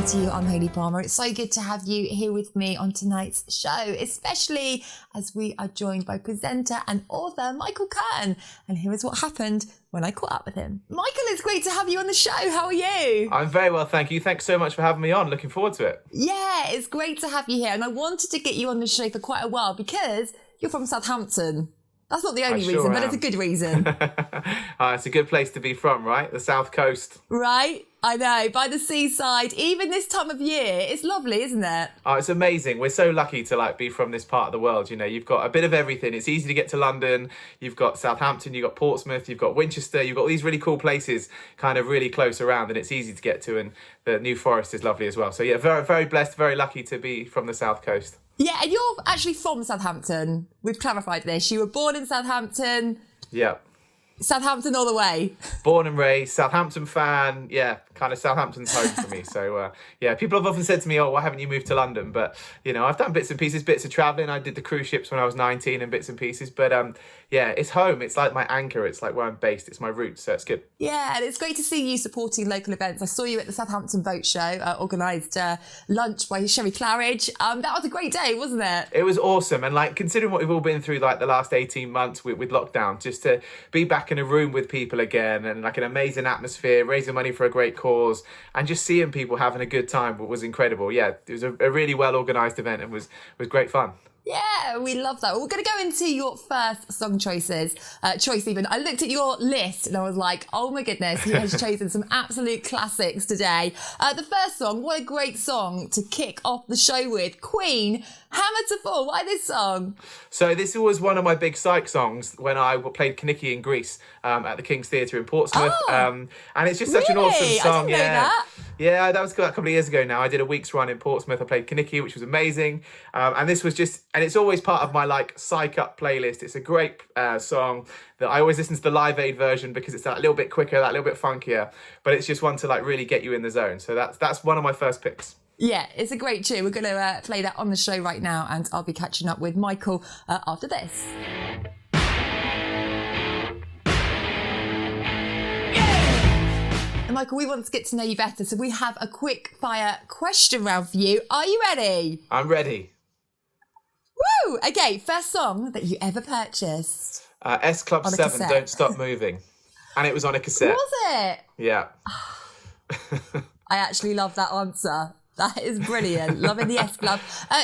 to you. I'm Hayley Palmer. It's so good to have you here with me on tonight's show, especially as we are joined by presenter and author Michale Kurn. And here is what happened when I caught up with him. Michael, it's great to have you on the show. How are you? I'm very well, thank you. Thanks so much for having me on. Looking forward to it. Yeah, it's great to have you here. And I wanted to get you on the show for quite a while because you're from Southampton. That's not the only reason, but it's a good reason. It's a good place to be from, right? The South Coast. Right? I know, by the seaside. Even this time of year, it's lovely, isn't it? Oh, it's amazing. We're so lucky to be from this part of the world. You know, you've got a bit of everything. It's easy to get to London. You've got Southampton, you've got Portsmouth, you've got Winchester. You've got all these really cool places kind of really close around, and it's easy to get to. And the New Forest is lovely as well. So yeah, very, very blessed, very lucky to be from the South Coast. Yeah, and you're actually from Southampton. We've clarified this. You were born in Southampton. Yeah. Southampton all the way. Born and raised, Southampton fan. Yeah, kind of Southampton's home for me. So, yeah, people have often said to me, oh, why haven't you moved to London? But, you know, I've done bits and pieces, bits of travelling. I did the cruise ships when I was 19 and bits and pieces. But, yeah, it's home. It's like my anchor. It's like where I'm based. It's my roots. So it's good. Yeah, and it's great to see you supporting local events. I saw you at the Southampton Boat Show, organised lunch by Sherry Claridge. That was a great day, wasn't it? It was awesome. And, considering what we've all been through, the last 18 months with lockdown, just to be back in a room with people again and, an amazing atmosphere, raising money for a great cause, and just seeing people having a good time was incredible. Yeah, it was a really well-organised event and was great fun. Yeah, we love that. Well, we're going to go into your first song choice even. I looked at your list and I was like, oh my goodness, he has chosen some absolute classics today. The first song, what a great song to kick off the show with. Queen, Hammer to Fall. Why this song? So this was one of my big psych songs when I played Kinnicky in Greece at the King's Theatre in Portsmouth. And it's just such an awesome song. I didn't know that. Yeah, that was a couple of years ago now. I did a week's run in Portsmouth. I played Kinnicky, which was amazing. And this was just, and it's always part of my psych up playlist. It's a great song that I always listen to the Live Aid version because it's that little bit quicker, that little bit funkier. But it's just one to really get you in the zone. So that's one of my first picks. Yeah, it's a great tune. We're going to play that on the show right now, and I'll be catching up with Michael after this. And Michael, we want to get to know you better, so we have a quick fire question round for you. Are you ready? I'm ready. Woo! Okay, first song that you ever purchased. S Club 7, Don't Stop Moving. And it was on a cassette. Was it? Yeah. I actually love that answer. That is brilliant. Loving the S Club.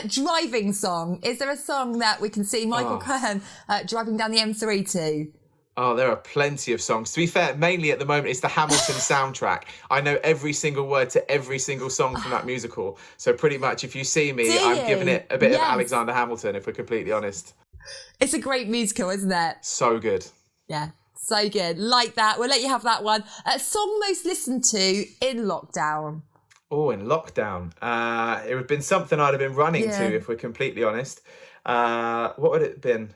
Driving song. Is there a song that we can see Michale Kurn driving down the M3 to? Oh, there are plenty of songs. To be fair, mainly at the moment, it's the Hamilton soundtrack. I know every single word to every single song from that musical. So pretty much, if you see me, I'm giving it a bit of Alexander Hamilton, if we're completely honest. It's a great musical, isn't it? So good. Yeah, so good. Like that. We'll let you have that one. Song most listened to in lockdown. Oh, in lockdown. It would have been something I'd have been running to, if we're completely honest. What would it have been?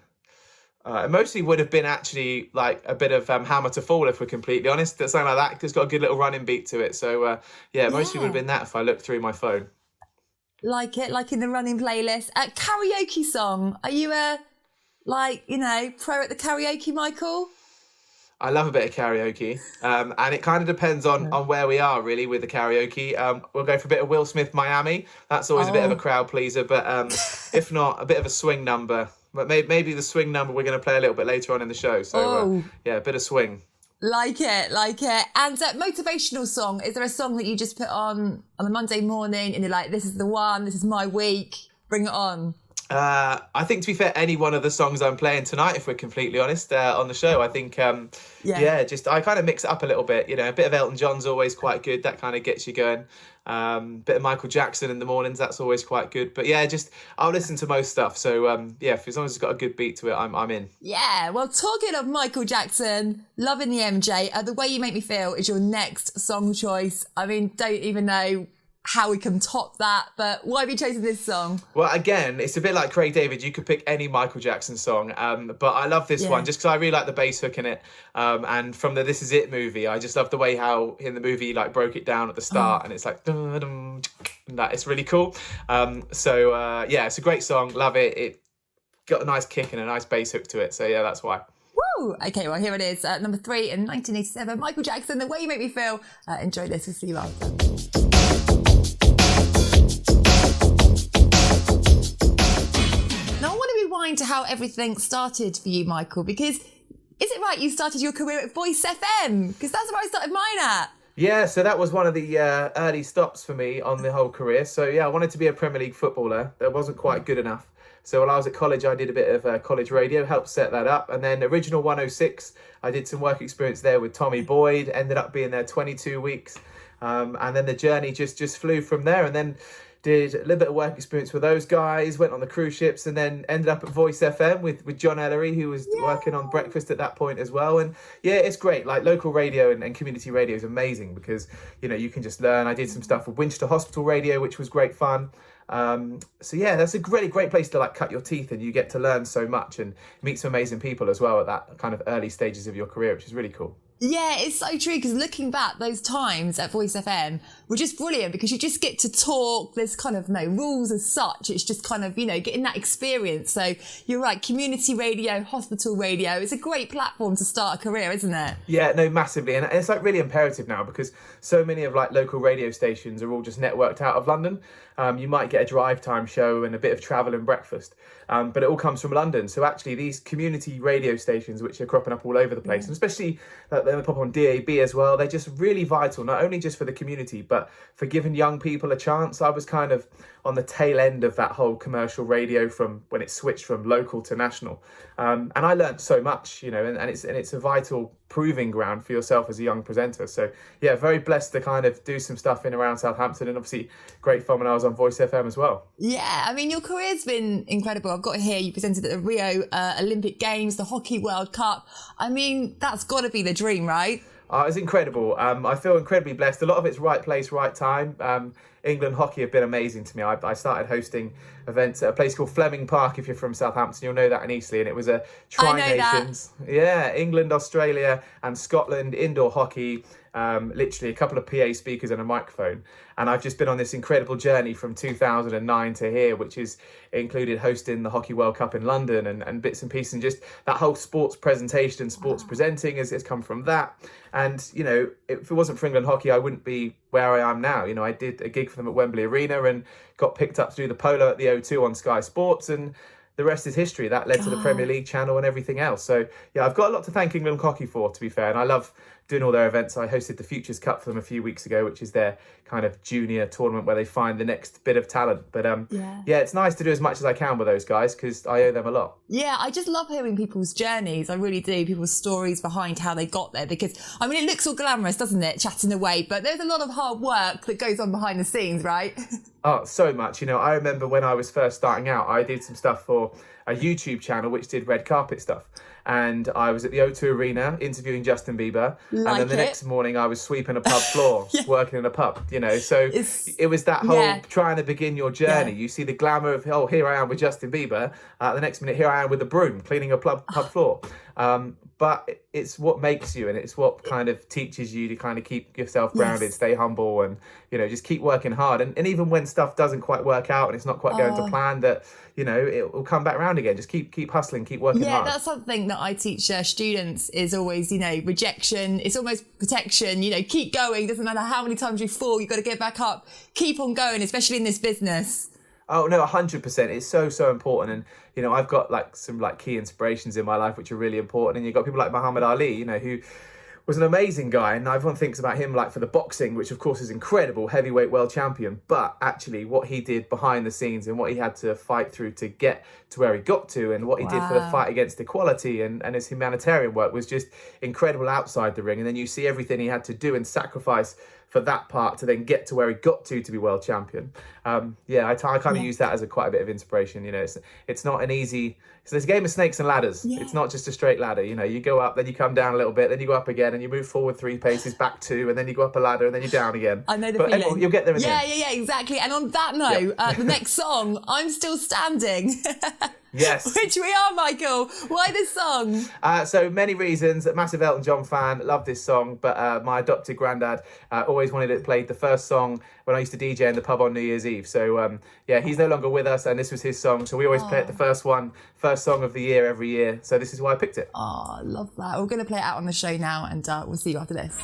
It mostly would have been actually a bit of Hammer to Fall, if we're completely honest. Something like that. It's got a good little running beat to it. So, mostly would have been that if I looked through my phone. Like it, like in the running playlist. Karaoke song. Are you pro at the karaoke, Michael? I love a bit of karaoke, and it kind of depends on where we are, really, with the karaoke. We'll go for a bit of Will Smith, Miami. That's always a bit of a crowd pleaser, but if not, a bit of a swing number. But maybe the swing number we're going to play a little bit later on in the show. So, a bit of swing. Like it. And motivational song. Is there a song that you just put on a Monday morning and you're like, this is the one, this is my week, bring it on? I think, to be fair, any one of the songs I'm playing tonight, if we're completely honest, on the show, I think, I kind of mix it up a little bit. You know, a bit of Elton John's always quite good. That kind of gets you going. Bit of Michael Jackson in the mornings, that's always quite good. But yeah, I'll listen to most stuff. So as long as it's got a good beat to it, I'm in. Yeah, well, talking of Michael Jackson, loving the MJ, The Way You Make Me Feel is your next song choice. I mean, don't even know how we can top that, but why have you chosen this song? Well, again, it's a bit like Craig David. You could pick any Michael Jackson song, but I love this one just because I really like the bass hook in it. And from the This Is It movie, I just love the way how in the movie broke it down at the start, and it's like that. It's really cool. It's a great song. Love it. It got a nice kick and a nice bass hook to it. So yeah, that's why. Woo! Okay, well, here it is. Number 3 in 1987. Michael Jackson, The Way You Make Me Feel. Enjoy this. We'll see you after. rewind to how everything started for you, Michael, because is it right you started your career at Voice FM? Because that's where I started mine at. Yeah, so that was one of the early stops for me on the whole career. So yeah, I wanted to be a Premier League footballer. That wasn't quite good enough. So while I was at college, I did a bit of college radio, helped set that up. And then Original 106, I did some work experience there with Tommy Boyd, ended up being there 22 weeks. And then the journey just flew from there. And then did a little bit of work experience with those guys, went on the cruise ships, and then ended up at Voice FM with John Ellery, who was working on Breakfast at that point as well. And yeah, it's great. Like local radio and community radio is amazing because, you know, you can just learn. I did some stuff with Winchester Hospital Radio, which was great fun. So yeah, that's a really great place to like cut your teeth, and you get to learn so much and meet some amazing people as well at that kind of early stages of your career, which is really cool. Yeah, it's so true, because looking back, those times at Voice FM were just brilliant because you just get to talk. There's kind of no rules as such. It's just kind of, you know, getting that experience. So you're right, community radio, hospital radio, it's a great platform to start a career, isn't it? Yeah, no, massively. And it's like really imperative now because so many of like local radio stations are all just networked out of London. You might get a drive time show and a bit of travel and breakfast, but it all comes from London. So actually these community radio stations, which are cropping up all over the place, and especially they pop on DAB as well, they're just really vital, not only just for the community, but for giving young people a chance. I was kind of on the tail end of that whole commercial radio from when it switched from local to national. And I learned so much, you know, and it's a vital proving ground for yourself as a young presenter. So yeah, very blessed to kind of do some stuff in around Southampton, and obviously great fun when I was on Voice FM as well. Yeah, I mean, your career's been incredible. I've got here, you presented at the Rio Olympic Games, the Hockey World Cup. I mean, that's got to be the dream, right? It's incredible. I feel incredibly blessed. A lot of it's right place, right time. England hockey have been amazing to me. I started hosting events at a place called Fleming Park. If you're from Southampton, you'll know that in Eastleigh. And it was a Tri-Nations. Yeah, England, Australia and Scotland indoor hockey. Literally a couple of PA speakers and a microphone. And I've just been on this incredible journey from 2009 to here, which has included hosting the Hockey World Cup in London and bits and pieces. And just that whole sports presentation and sports presenting has come from that. And, you know, if it wasn't for England hockey, I wouldn't be where I am now. You know, I did a gig for them at Wembley Arena and got picked up to do the polo at the O2 on Sky Sports, and the rest is history. That led to the Premier League channel and everything else. So yeah, I've got a lot to thank England hockey for, to be fair. And I love doing all their events. I hosted the Futures Cup for them a few weeks ago, which is their kind of junior tournament where they find the next bit of talent. But yeah, it's nice to do as much as I can with those guys because I owe them a lot. Yeah, I just love hearing people's journeys. I really do. People's stories behind how they got there, because I mean, it looks all glamorous, doesn't it? Chatting away, but there's a lot of hard work that goes on behind the scenes, right? Oh, so much. You know, I remember when I was first starting out, I did some stuff for a YouTube channel which did red carpet stuff. And I was at the O2 Arena interviewing Justin Bieber. And then the next morning I was sweeping a pub floor, working in a pub, you know. So it was that whole trying to begin your journey. You see the glamour of, oh, here I am with Justin Bieber. The next minute, here I am with a broom cleaning a pub floor. But it's what makes you, and it's what kind of teaches you to kind of keep yourself grounded, stay humble, and, you know, just keep working hard. And even when stuff doesn't quite work out and it's not quite going to plan, that, you know, it will come back around again. Just keep hustling, keep working hard. Yeah, that's something that I teach students is always, you know, rejection. It's almost protection. You know, keep going. Doesn't matter how many times you fall, you've got to get back up. Keep on going, especially in this business. Oh, no, 100%. It's so important. And, you know, I've got like some like key inspirations in my life, which are really important. And you've got people like Muhammad Ali, you know, who was an amazing guy. And everyone thinks about him like for the boxing, which of course is incredible, heavyweight world champion. But actually what he did behind the scenes and what he had to fight through to get to where he got to, and what he did for the fight against equality and his humanitarian work was just incredible outside the ring. And then you see everything he had to do and sacrifice for that part to then get to where he got to be world champion. I kind of use that as quite a bit of inspiration. You know, it's not an easy, it's a game of snakes and ladders. It's not just a straight ladder. You know, you go up, then you come down a little bit, then you go up again, and you move forward 3 paces, back 2, and then you go up a ladder, and then you're down again. I know the feeling. Anyway, you'll get there in the end. Yeah, exactly. And on that note, the next song, I'm Still Standing. Yes. Which we are, Michael. Why this song? So many reasons. Massive Elton John fan. Love this song. But my adopted granddad always wanted it played the first song when I used to DJ in the pub on New Year's Eve. So he's no longer with us, and this was his song. So we always play it the first song of the year every year. So this is why I picked it. Oh, I love that. We're going to play it out on the show now, and we'll see you after this.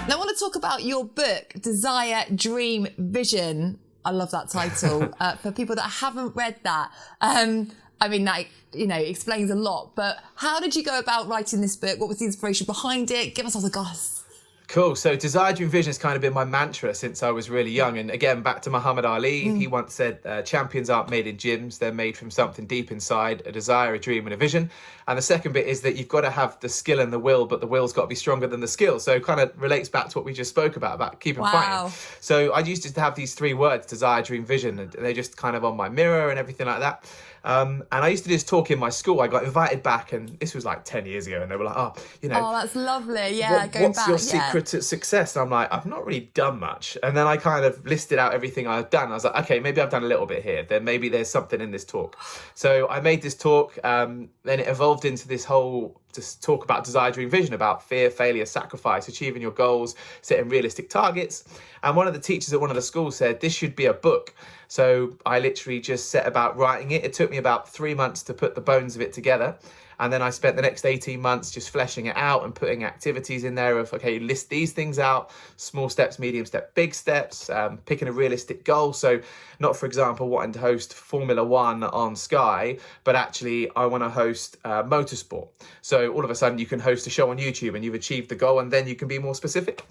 Now, one of want to talk about your book, Desire, Dream, Vision. I love that title. For people that haven't read that, I mean, that, explains a lot. But how did you go about writing this book? What was the inspiration behind it? Give us all the goss. Cool. So Desire, Dream, Vision has kind of been my mantra since I was really young. And again, back to Muhammad Ali, he once said, champions aren't made in gyms. They're made from something deep inside, a desire, a dream and a vision. And the second bit is that you've got to have the skill and the will, but the will's got to be stronger than the skill. So it kind of relates back to what we just spoke about keeping fighting. So I used to have these 3 words, desire, dream, vision, and they're just kind of on my mirror and everything like that. And I used to do this talk in my school. I got invited back, and this was like 10 years ago, and they were like, oh, that's lovely. Yeah, what's your secret to success? And I'm like, I've not really done much. And then I kind of listed out everything I've done. I was like, okay, maybe I've done a little bit here. Then maybe there's something in this talk. So I made this talk, then it evolved into this whole just talk about desire, dream, vision, about fear, failure, sacrifice, achieving your goals, setting realistic targets. And one of the teachers at one of the schools said, this should be a book. So I literally just set about writing it. It took me about 3 months to put the bones of it together. And then I spent the next 18 months just fleshing it out and putting activities in there of, okay, list these things out, small steps, medium step, big steps, picking a realistic goal. So not, for example, wanting to host Formula One on Sky, but actually I want to host motorsport. So all of a sudden you can host a show on YouTube and you've achieved the goal, and then you can be more specific.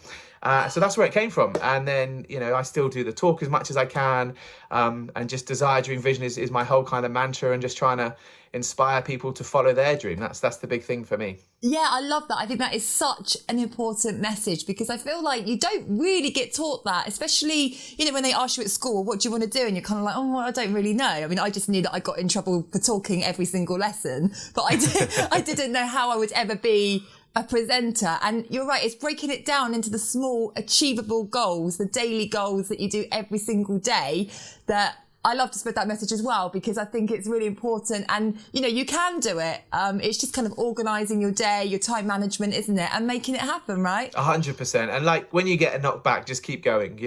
So that's where it came from. And then, I still do the talk as much as I can. And just desire, dream, vision is my whole kind of mantra, and just trying to inspire people to follow their dream. That's the big thing for me. Yeah, I love that. I think that is such an important message, because I feel like you don't really get taught that, especially, when they ask you at school, what do you want to do? And you're kind of like, oh, well, I don't really know. I mean, I just knew that I got in trouble for talking every single lesson, but I didn't know how I would ever be a presenter. And you're right, it's breaking it down into the small achievable goals, the daily goals that you do every single day, that I love to spread that message as well, because I think it's really important. And, you can do it. It's just kind of organising your day, your time management, isn't it? And making it happen, right? 100%. And like when you get a knock back, just keep going.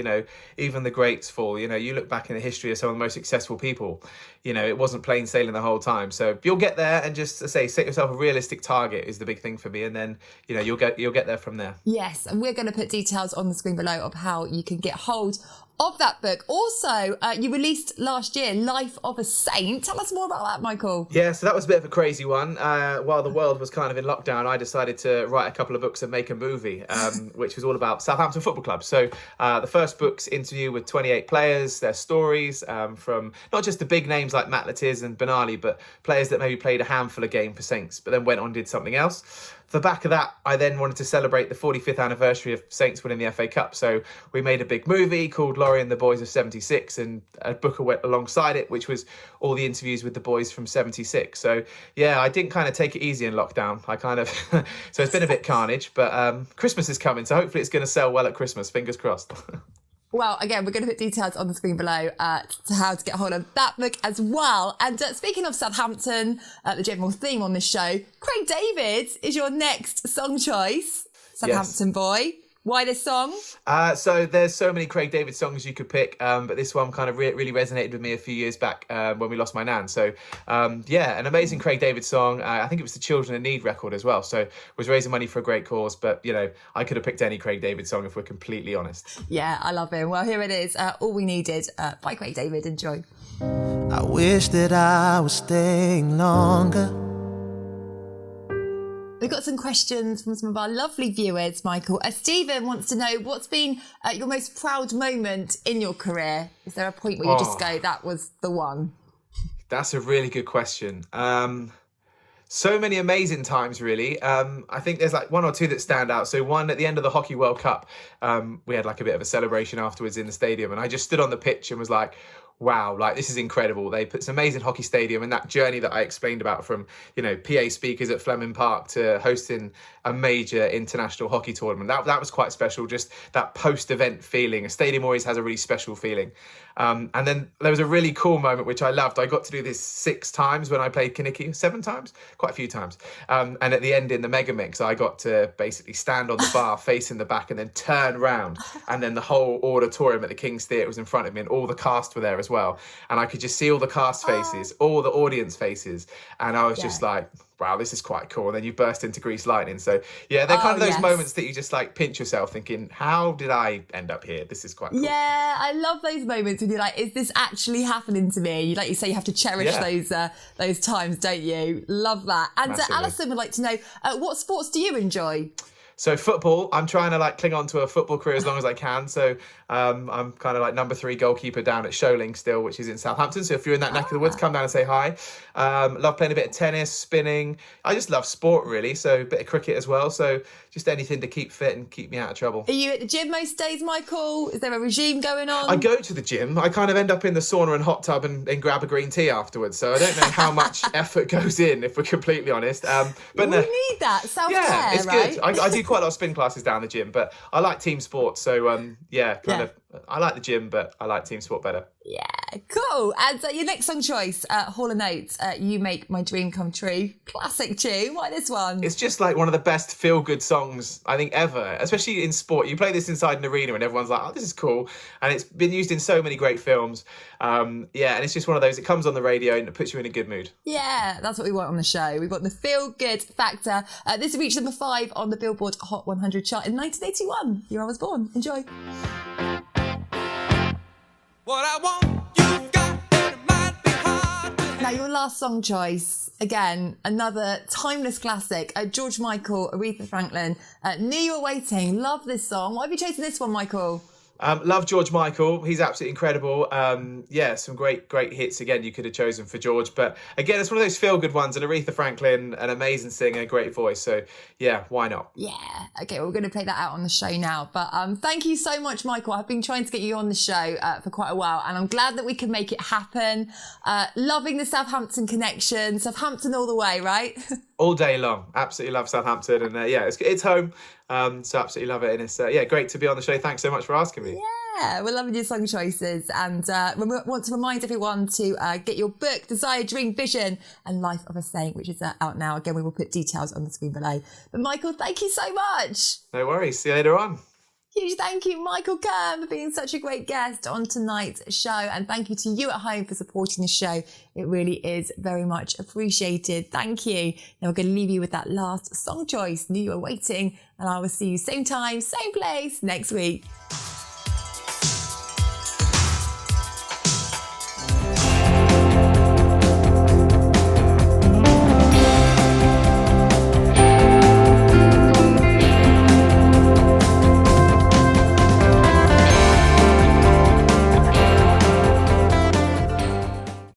Even the greats fall. You look back in the history of some of the most successful people, it wasn't plain sailing the whole time. So you'll get there, and just set yourself a realistic target is the big thing for me. And then, you'll get there from there. Yes. And we're going to put details on the screen below of how you can get hold of that book. Also, you released last year, Life of a Saint. Tell us more about that, Michael. Yeah, so that was a bit of a crazy one. While the world was kind of in lockdown, I decided to write a couple of books and make a movie, which was all about Southampton Football Club. So the first book's interview with 28 players, their stories, from not just the big names like Matt Lettiz and Benali, but players that maybe played a handful of games for Saints, but then went on and did something else. For the back of that, I then wanted to celebrate the 45th anniversary of Saints winning the FA Cup. So we made a big movie called Laurie and the Boys of 76, and a book went alongside it, which was all the interviews with the boys from 76. So yeah, I didn't kind of take it easy in lockdown. I kind of, so it's been a bit carnage, but Christmas is coming. So hopefully it's going to sell well at Christmas. Fingers crossed. Well, again, we're going to put details on the screen below to how to get hold of that book as well. And speaking of Southampton, the general theme on this show, Craig David is your next song choice. Southampton boy. Why this song? So there's so many Craig David songs you could pick, but this one kind of really resonated with me a few years back when we lost my nan. So an amazing Craig David song. I think it was the Children in Need record as well. So was raising money for a great cause, but I could have picked any Craig David song if we're completely honest. Yeah, I love him. Well, here it is, All We Needed by Craig David. Enjoy. I wish that I was staying longer. We've got some questions from some of our lovely viewers, Michael. Stephen wants to know, what's been your most proud moment in your career? Is there a point where you just go, that was the one? That's a really good question. So many amazing times, really. I think there's like one or two that stand out. So one at the end of the Hockey World Cup, we had like a bit of a celebration afterwards in the stadium, and I just stood on the pitch and was like, wow, like this is incredible. They put this amazing hockey stadium, and that journey that I explained about from, PA speakers at Fleming Park to hosting a major international hockey tournament. That was quite special. Just that post-event feeling. A stadium always has a really special feeling. And then there was a really cool moment, which I loved. I got to do this 6 times when I played Kinnicky, 7 times, quite a few times. And at the end in the Mega Mix, I got to basically stand on the bar facing the back and then turn round. And then the whole auditorium at the King's Theatre was in front of me, and all the cast were there as well. And I could just see all the cast faces, all the audience faces. And I was just like, wow, this is quite cool. And then you burst into Grease Lightning. So yeah, they're kind of those moments that you just like pinch yourself thinking, how did I end up here? This is quite cool. Yeah, I love those moments when you're like, is this actually happening to me? Like you say, you have to cherish those times, don't you? Love that. And Alison would like to know, what sports do you enjoy? So football, I'm trying to like cling on to a football career as long as I can. So I'm kind of like number 3 goalkeeper down at Sholing still, which is in Southampton. So if you're in that neck of the woods, come down and say hi. Love playing a bit of tennis, spinning. I just love sport really. So a bit of cricket as well. So just anything to keep fit and keep me out of trouble. Are you at the gym most days, Michael? Is there a regime going on? I go to the gym. I kind of end up in the sauna and hot tub and grab a green tea afterwards. So I don't know how much effort goes in, if we're completely honest. But we need that self-care, yeah, it's right? good. I do quite a lot of spin classes down the gym, but I like team sports. So I like the gym, but I like team sport better. Yeah, cool. And your next song choice, Hall & Oates, You Make My Dream Come True. Classic tune. Why this one? It's just like one of the best feel-good songs I think ever, especially in sport. You play this inside an arena and everyone's like, oh, this is cool. And it's been used in so many great films. And it's just one of those, it comes on the radio and it puts you in a good mood. Yeah, that's what we want on the show. We want the feel-good factor. This reached number 5 on the Billboard Hot 100 chart in 1981. Year I was born. Enjoy. What I want, you've got, and it might be hard. Now, your last song choice, again, another timeless classic. George Michael, Aretha Franklin, Knew You Were Waiting. Love this song. Why have you chosen this one, Michael? Love George Michael. He's absolutely incredible. Some great hits again you could have chosen for George. But again, it's one of those feel-good ones. And Aretha Franklin, an amazing singer, great voice. So yeah, why not? Yeah. Okay, we're going to play that out on the show now. But thank you so much, Michael. I've been trying to get you on the show for quite a while. And I'm glad that we can make it happen. Loving the Southampton connection. Southampton all the way, right? All day long. Absolutely love Southampton. And it's home. So absolutely love it. And it's great to be on the show. Thanks so much for asking me. Yeah, we're loving your song choices. And we want to remind everyone to get your book, Desire, Dream, Vision and Life of a Saint, which is out now. Again, we will put details on the screen below. But Michael, thank you so much. No worries. See you later on. Huge thank you, Michael Kurn, for being such a great guest on tonight's show. And thank you to you at home for supporting the show. It really is very much appreciated. Thank you. Now we're going to leave you with that last song choice, Knew You Were Waiting. And I will see you same time, same place next week.